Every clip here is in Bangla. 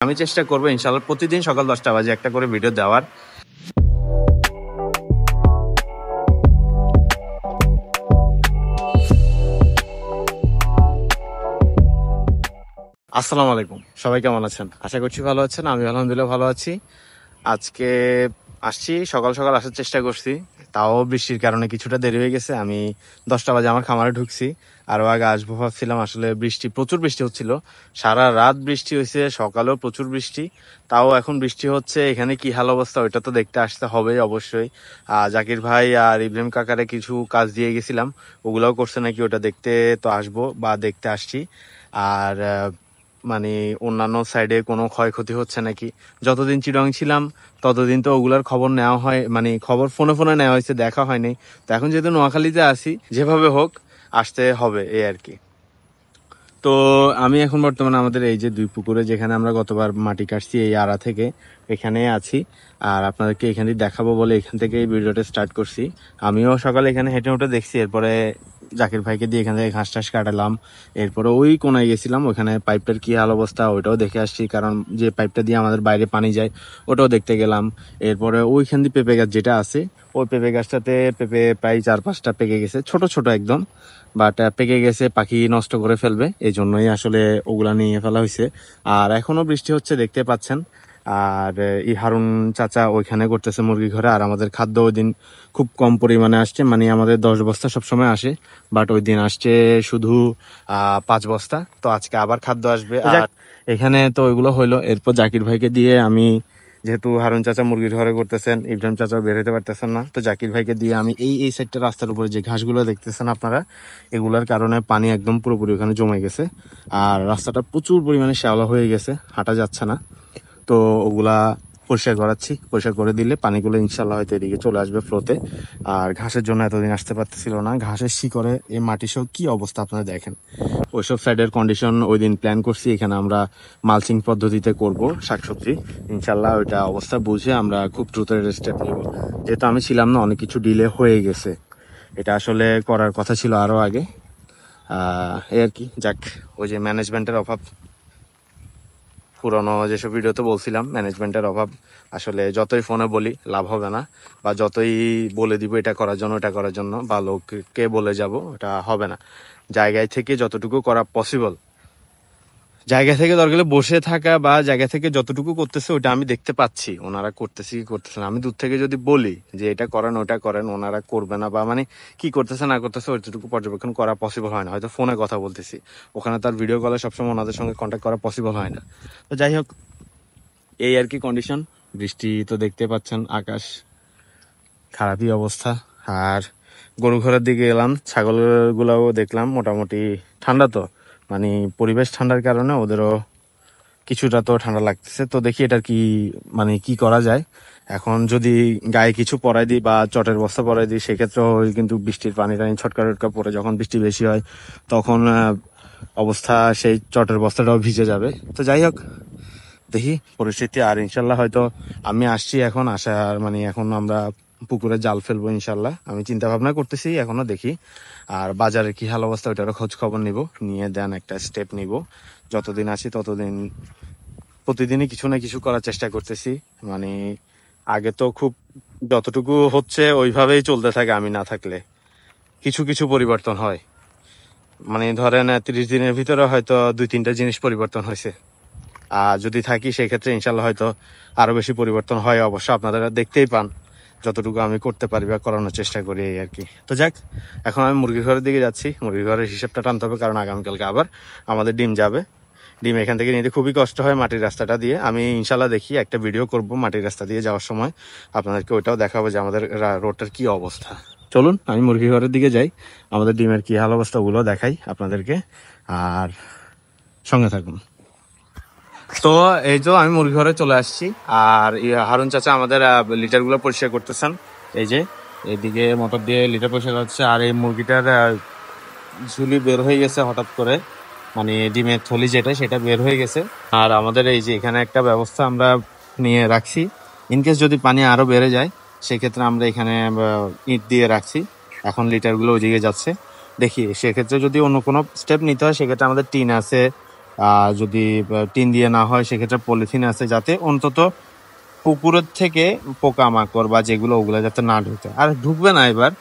আমি চেষ্টা করবো ইনশাআল্লাহ প্রতিদিন সকাল 10টা বাজে একটা করে ভিডিও দেওয়ার। আসসালামু আলাইকুম, সবাই কেমন আছেন? আশা করছি ভালো আছেন। আমি আলহামদুলিল্লাহ ভালো আছি। আজকে আসছি, সকাল সকাল আসার চেষ্টা করছি, তাও বৃষ্টির কারণে কিছুটা দেরি হয়ে গেছে। আমি 10টা বাজে আমার খামারে ঢুকছি, আরো আগে আসবো ভাবছিলাম। আসলে প্রচুর বৃষ্টি হচ্ছিল, সারা রাত বৃষ্টি হয়েছে, সকালেও প্রচুর বৃষ্টি, তাও এখন বৃষ্টি হচ্ছে। এখানে কি হাল অবস্থা ওইটা তো দেখতে আসতে হবে অবশ্যই। জাকির ভাই আর ইব্রাহিম কাকারে কিছু কাজ দিয়ে গেছিলাম, ওগুলাও করছে নাকি, ওটা দেখতে তো আসবো বা দেখতে আসছি। আর মানে অন্যান্য সাইডে কোনো ক্ষয়ক্ষতি হচ্ছে নাকি। যতদিন চিটং ছিলাম ততদিন তো ওগুলার খবর নেওয়া হয়, মানে খবর ফোনে ফোনে নেওয়া হয়েছে, দেখা হয়নি। তো এখন যেহেতু নোয়াখালীতে আছি, যেভাবে হোক আসতে হবে এই আর কি। তো আমি এখন বর্তমানে আমাদের এই যে 2 পুকুরে যেখানে আমরা গতবার মাটি কাটছি, এই আড়া থেকে এখানে আছি। আর আপনাদেরকে এখানে দেখাবো বলে এখান থেকে এই ভিডিওটা স্টার্ট করছি। আমিও সকালে এখানে হেঁটে উঠে দেখছি, এরপরে জাকির ভাইকে দিয়ে এখান থেকে ঘাস টাস কাটালাম। এরপরে ওই কোনায় গেছিলাম, ওখানে পাইপটার কি হাল অবস্থা ওইটাও দেখে আসছি, কারণ যে পাইপটা দিয়ে আমাদের বাইরে পানি যায় ওটাও দেখতে গেলাম। এরপরে ওইখান দিয়ে পেঁপে গাছ যেটা আছে, ওই পেঁপে গাছটাতে পেঁপে প্রায় 4-5টা পেকে গেছে, ছোট ছোট একদম, বাট পেকে গেছে, পাখি নষ্ট করে ফেলবে, এই জন্যই আসলে ওগুলা নিয়ে ফেলা হয়েছে। আর এখনো বৃষ্টি হচ্ছে দেখতে পাচ্ছেন। আর এই হারুন চাচা ওইখানে করতেছে মুরগি ঘরে। আর আমাদের খাদ্য ওই দিন খুব কম পরিমাণে আসছে, মানে আমাদের 10 বস্তা সবসময় আসে, বাট ওই দিন আসছে শুধু 5 বস্তা। তো আজকে আবার খাদ্য আসবে। আর এখানে তো ওইগুলো হইলো। এরপর জাকির ভাইকে দিয়ে আমি, যেহেতু হারুন চাচা মুরগির ঘরে করতেছেন, ইব্রাহিম চাচা বের হতে পারতেছেন না, তো জাকির ভাইকে দিয়ে আমি এই সাইডটা রাস্তার উপরে যে ঘাসগুলো দেখতেছেন আপনারা, এগুলার কারণে পানি একদম পুরোপুরি ওখানে জমে গেছে। আর রাস্তাটা প্রচুর পরিমাণে শ্যাওলা হয়ে গেছে, হাঁটা যাচ্ছে না। তো ওগুলা পরিষ্কার করাচ্ছি, পরিষ্কার করে দিলে পানিগুলো ইনশাল্লাহ হয়তো এদিকে চলে আসবে ফ্লোতে। আর ঘাসের জন্য এতদিন আসতে পারতেছিল না, ঘাসের শিকড়ে এই মাটি সব কি অবস্থা আপনারা দেখেন। ওইসব সাইডের কন্ডিশন ওই দিন প্ল্যান করছি, এখানে আমরা মালচিং পদ্ধতিতে করব শাকসবজি। ইনশাল্লাহ ওইটা অবস্থা বুঝে আমরা খুব দ্রুত স্টেপ নিব। যেহেতু আমি ছিলাম না, অনেক কিছু ডিলে হয়ে গেছে, এটা আসলে করার কথা ছিল আরো আগে। এই আর কি, যাক, ওই যে ম্যানেজমেন্টের অভাব, পুরনো যেসব ভিডিওতে বলছিলাম ম্যানেজমেন্টের অভাব। আসলে যতই ফোনে বলি লাভ হবে না, বা যতই বলে দিব এটা করার জন্য এটা করার জন্য, বা লোককে বলে যাব, এটা হবে না। জায়গায় থেকে যতটুকু করা পসিবল, জায়গা থেকে দরকার হলে বসে থাকা, বা জায়গা থেকে যতটুকু করতেছে ওটা আমি দেখতে পাচ্ছি ওনারা করতেছে কি করতেছে না। আমি দূর থেকে যদি বলি যে এটা করেন ওটা করেন, ওনারা করবে না, বা মানে কি করতেছে না করতেছে ওইটুকু পর্যবেক্ষণ করা পসিবল হয় না। হয়তো ফোনে কথা বলতেছি, ওখানে তার ভিডিও কলে সবসময় ওনাদের সঙ্গে কন্ট্যাক্ট করা পসিবল হয় না। তো যাই হোক, এই আর কি কন্ডিশন। বৃষ্টি তো দেখতে পাচ্ছেন, আকাশ খারাপই অবস্থা। আর গরু ঘরের দিকে এলাম, ছাগলগুলাও দেখলাম মোটামুটি ঠান্ডা, তো মানে পরিবেশ ঠান্ডার কারণে ওদেরও কিছুটা তো ঠান্ডা লাগতেছে। তো দেখি এটা কি, মানে কি করা যায়। এখন যদি গায়ে কিছু পরাই দিই বা চটের বস্তা পরাই দিই, সেক্ষেত্রেও কিন্তু বৃষ্টির পানি টানি ছটকা টটকা পরে যখন বৃষ্টি বেশি হয় তখন অবস্থা, সেই চটের বস্তাটাও ভিজে যাবে। তো যাই হোক, দেখি পরিস্থিতি। আর ইনশাল্লাহ হয়তো আমি আসছি এখন, আসার মানে এখন আমরা পুকুরে জাল ফেলবো ইনশাল্লাহ, আমি চিন্তা ভাবনা করতেছি এখনো, দেখি। আর বাজারের কি হাল অবস্থা ওইটারও খোঁজ খবর নিব, নিয়ে দেন একটা স্টেপ নিব। যতদিন আছি ততদিন প্রতিদিনই কিছু না কিছু করার চেষ্টা করতেছি। মানে আগে তো খুব যতটুকু হচ্ছে ওইভাবেই চলতে থাকে, আমি না থাকলে কিছু কিছু পরিবর্তন হয়। মানে ধরেন 30 দিনের ভিতরে হয়তো 2-3টা জিনিস পরিবর্তন হয়েছে। আর যদি থাকি সেক্ষেত্রে ইনশাল্লাহ হয়তো আরো বেশি পরিবর্তন হয়। অবশ্য আপনারা দেখতেই পান যতটুকু আমি করতে পারি বা করানোর চেষ্টা করি, এই আর কি। তো যাক, এখন আমি মুরগির ঘরের দিকে যাচ্ছি। মুরগির ঘরের হিসাবটা টানতে হবে, কারণ আগামীকালকে আবার আমাদের ডিম যাবে। ডিম এখান থেকে নিতে খুবই কষ্ট হয় মাটির রাস্তাটা দিয়ে। আমি ইনশাল্লাহ দেখি একটা ভিডিও করব মাটির রাস্তা দিয়ে যাওয়ার সময়, আপনাদেরকে ওইটাও দেখাবো যে আমাদের রোডটার কি অবস্থা। চলুন আমি মুরগি ঘরের দিকে যাই, আমাদের ডিমের কি হাল অবস্থা ওগুলো দেখাই আপনাদেরকে, আর সঙ্গে থাকুন। তো এই তো আমি মুরগি ঘরে চলে আসছি। আর হারুন চাচা আমাদের লিটারগুলো পরিষ্কার করতেছেন। এই যে এইদিকে মোটর দিয়ে লিটার পরিষ্কার হচ্ছে। আর এই মুরগিটার ঝুলি বের হয়ে গেছে হঠাৎ করে, মানে ডিমের থলি যেটা সেটা বের হয়ে গেছে। আর আমাদের এই যে এখানে একটা ব্যবস্থা আমরা নিয়ে রাখছি, ইনকেস যদি পানি আরো বেড়ে যায় সেক্ষেত্রে আমরা এখানে ইট দিয়ে রাখছি। এখন লিটারগুলো ওইদিকে যাচ্ছে, দেখি সেক্ষেত্রে যদি অন্য কোনো স্টেপ নিতে হয় সেক্ষেত্রে আমাদের টিন আছে, যদি টিন দিয়ে না হয় সেক্ষেত্রে পলিথিন আছে, যাতে অন্তত পুকুরের থেকে পোকামাকড় বা যেগুলো ওগুলো যাতে না ঢুকে। আর ঢুকবে না এবার,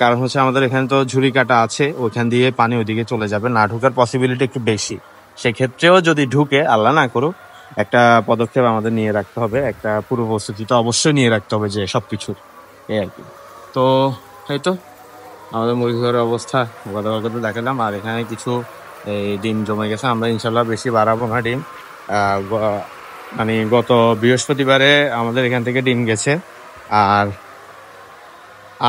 কারণ হচ্ছে আমাদের এখানে তো ঝুড়ি কাটা আছে, ওইখান দিয়ে পানি ওইদিকে চলে যাবে, না ঢুকার পসিবিলিটি একটু বেশি। সেক্ষেত্রেও যদি ঢুকে, আল্লাহ না করুক, একটা পদক্ষেপ আমাদের নিয়ে রাখতে হবে, একটা পূর্ব প্রস্তুতি তো অবশ্যই নিয়ে রাখতে হবে যে সবকিছুর, এই আর কি। তো এই তো আমাদের মুরগি ঘরের অবস্থা গতকালকে দেখালাম। আর এখানে কিছু এই ডিম জমে গেছে, আমরা ইনশাল্লাহ বেশি বাড়াবো না ডিম। মানে গত বৃহস্পতিবারে আমাদের এখান থেকে ডিম গেছে, আর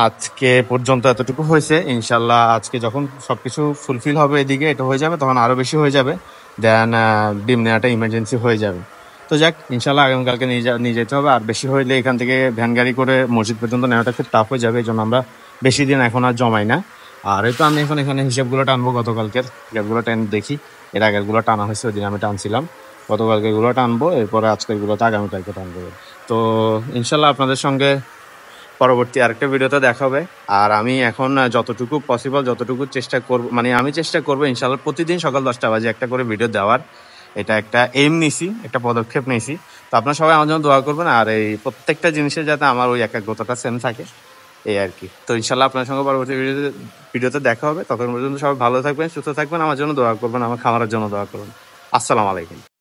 আজকে পর্যন্ত এতটুকু হয়েছে। ইনশাল্লাহ আজকে যখন সবকিছু ফুলফিল হবে এদিকে, এটা হয়ে যাবে, তখন আরো বেশি হয়ে যাবে, দেন ডিম নেওয়াটা ইমার্জেন্সি হয়ে যাবে। তো যাক, ইনশাল্লাহ আগামীকালকে নিয়ে যেতে হবে। আর বেশি হইলে এখান থেকে ভ্যান গাড়ি করে মসজিদ পর্যন্ত নেওয়াটা খুব টাফ হয়ে যাবে, এই জন্য আমরা বেশি দিন এখন আর জমাই না। আর এই তো আমি এখন এখানে হিসাবগুলো টানবো, গতকালকের হিসাবগুলো টেন দেখি। এর আগের গুলো টানা হয়েছে, ওই দিন আমি টানছিলাম। গতকালকে গুলো টানবো, এরপরে আজকের গুলোতে আগামীকালকে টানবো। তো ইনশাল্লাহ আপনাদের সঙ্গে পরবর্তী আরেকটা ভিডিওতে দেখা হবে। আর আমি এখন যতটুকু পসিবল, যতটুকু চেষ্টা করব, মানে আমি চেষ্টা করবো ইনশাল্লাহ প্রতিদিন সকাল 10টা বাজে একটা করে ভিডিও দেওয়ার। এটা একটা এইম নিছি, একটা পদক্ষেপ নিয়েছি। তো আপনারা সবাই আমার জন্য দোয়া করবেন, আর এই প্রত্যেকটা জিনিসে যাতে আমার ওই একাগ্রতাটা সেম থাকে, এই আর কি। তো ইনশাল্লাহ আপনার সঙ্গে পরবর্তী ভিডিওতে দেখা হবে। তখন পর্যন্ত সবাই ভালো থাকবেন, সুস্থ থাকবেন, আমার জন্য দোয়া করবেন, আমার খামারের জন্য দোয়া করবেন। আসসালামু আলাইকুম।